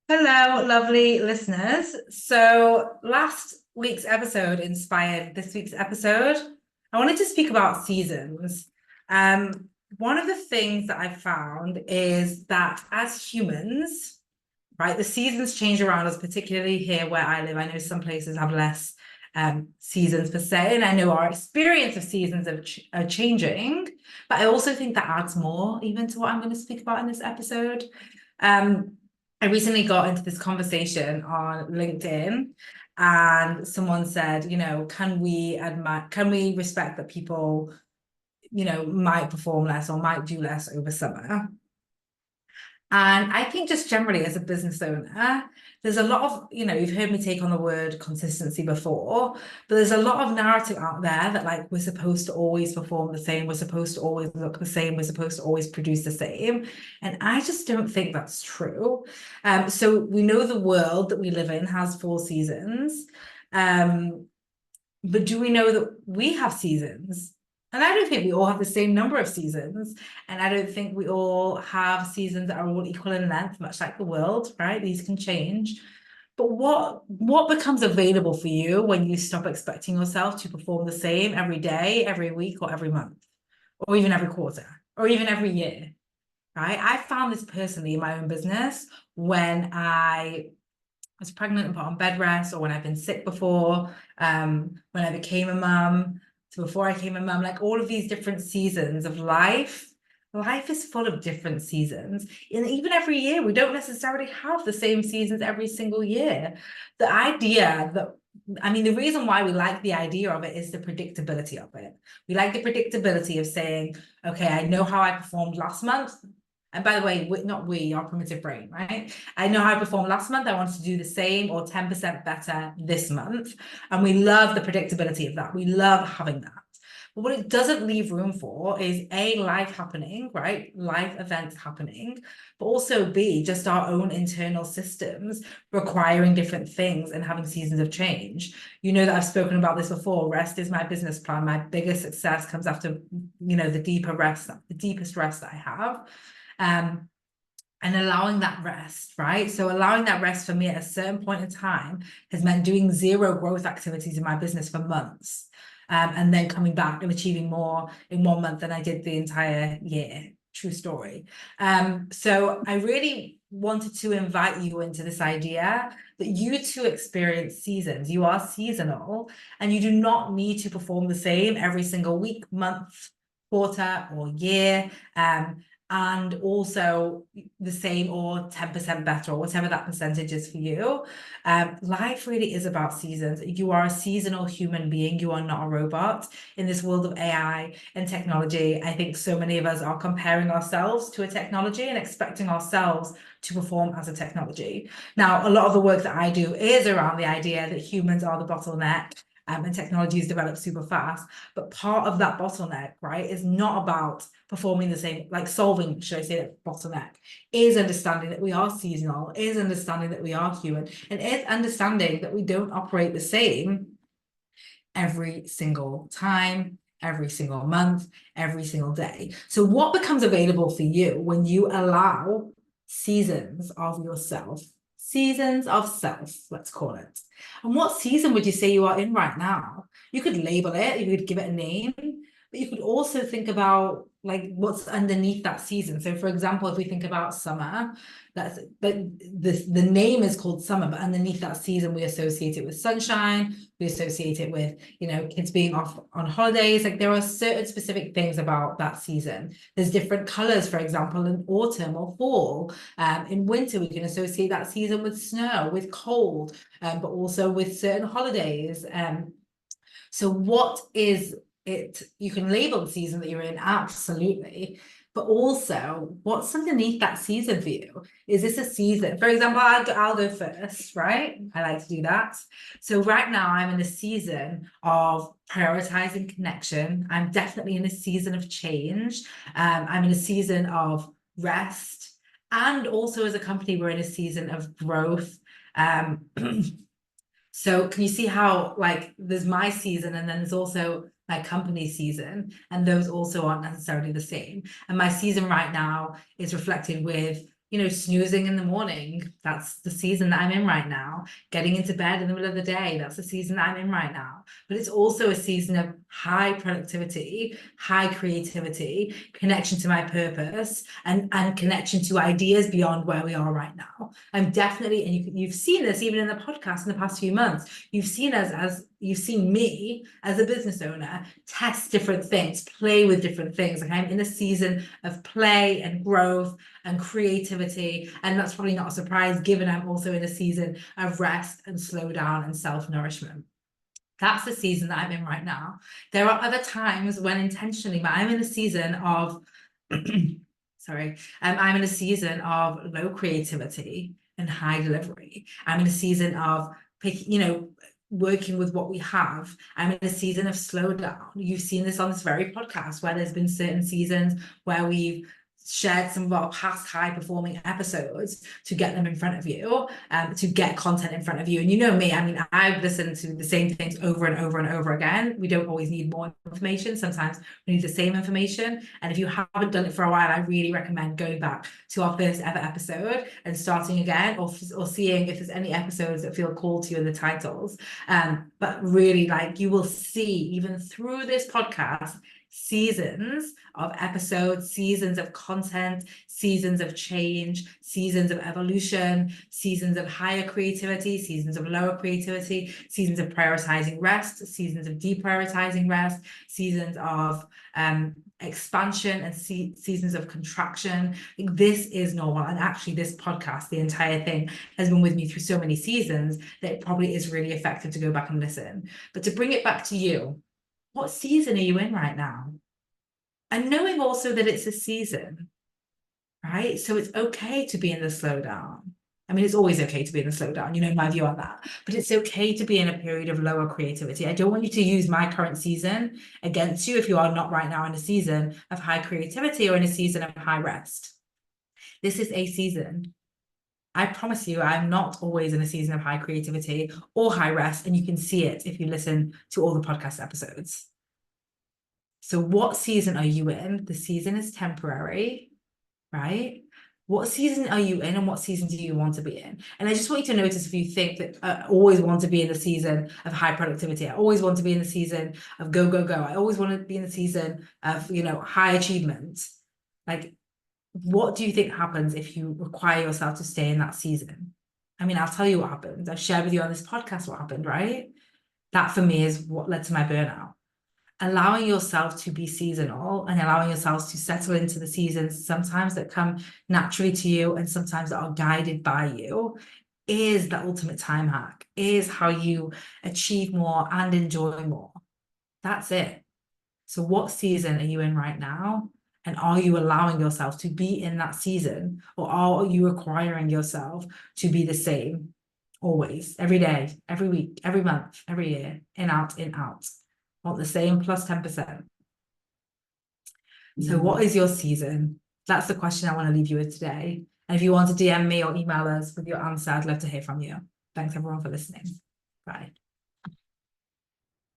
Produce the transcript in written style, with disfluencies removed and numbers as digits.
Hello, lovely listeners. So, last week's episode inspired this week's episode. I wanted to speak about seasons. One of the things that I've found is that as humans, right, the seasons change around us, particularly here where I live. I know some places have less seasons per se, and I know our experience of seasons are changing, but I also think that adds more even to what I'm going to speak about in this episode. Um, I recently got into this conversation on LinkedIn, and someone said, can we respect that people, might perform less or might do less over summer? And I think just generally as a business owner, there's a lot of, you've heard me take on the word consistency before, but there's a lot of narrative out there that like we're supposed to always perform the same, we're supposed to always look the same, we're supposed to always produce the same. And I just don't think that's true. So we know the world that we live in has four seasons. Um, but do we know that we have seasons? And I don't think we all have the same number of seasons. And I don't think we all have seasons that are all equal in length, much like the world, right? These can change. But what becomes available for you when you stop expecting yourself to perform the same every day, every week, or every month, or even every quarter, or even every year, right? I found this personally in my own business when I was pregnant and put on bed rest, or when I've been sick before, when I became a mum, so before I became a mum, like all of these different seasons of life. Life is full of different seasons. And even every year, we don't necessarily have the same seasons every single year. The idea that I mean, the reason why we like the idea of it is the predictability of it. We like the predictability of saying, okay, I know how I performed last month. And by the way, not we, our primitive brain, right? I know how I performed last month. I want to do the same or 10% better this month. And we love the predictability of that. We love having that. But what it doesn't leave room for is A, life happening, right? Life events happening, but also B, just our own internal systems requiring different things and having seasons of change. You know that I've spoken about this before. Rest is my business plan. My biggest success comes after, the deeper rest, the deepest rest that I have. Um, and allowing that rest, right? So allowing that rest for me at a certain point in time has meant doing zero growth activities in my business for months. And then coming back and achieving more in 1 month than I did the entire year. True story. So I really wanted to invite you into this idea that you too experience seasons. You are seasonal and you do not need to perform the same every single week, month, quarter, or year. And also the same or 10% better, or whatever that percentage is for you. Life really is about seasons. You are a seasonal human being. You are not a robot. In this world of AI and technology, I think so many of us are comparing ourselves to a technology and expecting ourselves to perform as a technology. Now, a lot of the work that I do is around the idea that humans are the bottleneck. And technology is developed super fast. But part of that bottleneck, right, is not about performing the same, like solving, should I say, that bottleneck, is understanding that we are seasonal, is understanding that we are human, and is understanding that we don't operate the same every single time, every single month, every single day. So what becomes available for you when you allow seasons of yourself, seasons of self, let's call it. And what season would you say you are in right now? You could label it, you could give it a name, but you could also think about like what's underneath that season. So for example, if we think about summer, but the name is called summer, but underneath that season we associate it with sunshine, we associate it with, kids being off on holidays. Like there are certain specific things about that season. There's different colors, for example, in autumn or fall. In winter, we can associate that season with snow, with cold, but also with certain holidays. So what is it? You can label the season that you're in, absolutely. But also, what's underneath that season for you? Is this a season? For example, I'll go first, right? I like to do that. So right now I'm in a season of prioritizing connection. I'm definitely in a season of change. I'm in a season of rest. And also as a company, we're in a season of growth. So can you see how like there's my season and then there's also my company season, and those also aren't necessarily the same. And my season right now is reflected with, snoozing in the morning, that's the season that I'm in right now. Getting into bed in the middle of the day, that's the season that I'm in right now. But it's also a season of high productivity, high creativity, connection to my purpose, and connection to ideas beyond where we are right now. I'm definitely, and you've seen this even in the podcast in the past few months, you've seen me as a business owner test different things, play with different things. Like I'm in a season of play and growth and creativity, and that's probably not a surprise given I'm also in a season of rest and slow down and self-nourishment. That's the season that I'm in right now. There are other times when intentionally, but I'm in a season of sorry, I'm in a season of low creativity and high delivery. I'm in a season of working with what we have. I'm in a season of slowdown. You've seen this on this very podcast where there's been certain seasons where we've shared some of our past high performing episodes to get them in front of you, to get content in front of you. And you know me, I mean, I've listened to the same things over and over and over again. We don't always need more information. Sometimes we need the same information. And if you haven't done it for a while, I really recommend going back to our first ever episode and starting again, or seeing if there's any episodes that feel called to you in the titles. But really, like, you will see even through this podcast, seasons of episodes, seasons of content, seasons of change, seasons of evolution, seasons of higher creativity, seasons of lower creativity, seasons of prioritizing rest, seasons of deprioritizing rest, seasons of expansion, and seasons of contraction. This is normal. And actually this podcast, the entire thing, has been with me through so many seasons that it probably is really effective to go back and listen. But to bring it back to you, what season are you in right now? And knowing also that it's a season, right? So it's okay to be in the slowdown. I mean, it's always okay to be in the slowdown, you know my view on that, but it's okay to be in a period of lower creativity. I don't want you to use my current season against you if you are not right now in a season of high creativity or in a season of high rest. This is a season. I promise you, I'm not always in a season of high creativity or high rest, and you can see it if you listen to all the podcast episodes. So what season are you in? The season is temporary, right? What season are you in, and what season do you want to be in? And I just want you to notice, if you think that I always want to be in the season of high productivity, I always want to be in the season of go, go, go, I always want to be in the season of, high achievement. Like, what do you think happens if you require yourself to stay in that season? I mean, I'll tell you what happened. I've shared with you on this podcast what happened, right? That for me is what led to my burnout. Allowing yourself to be seasonal and allowing yourselves to settle into the seasons, sometimes that come naturally to you and sometimes that are guided by you, is the ultimate time hack, is how you achieve more and enjoy more. That's it. So what season are you in right now? And are you allowing yourself to be in that season, or are you requiring yourself to be the same always, every day, every week, every month, every year, in, out, in, out? Want the same plus 10%. So what is your season? That's the question I want to leave you with today. And if you want to DM me or email us with your answer, I'd love to hear from you. Thanks everyone for listening. Bye.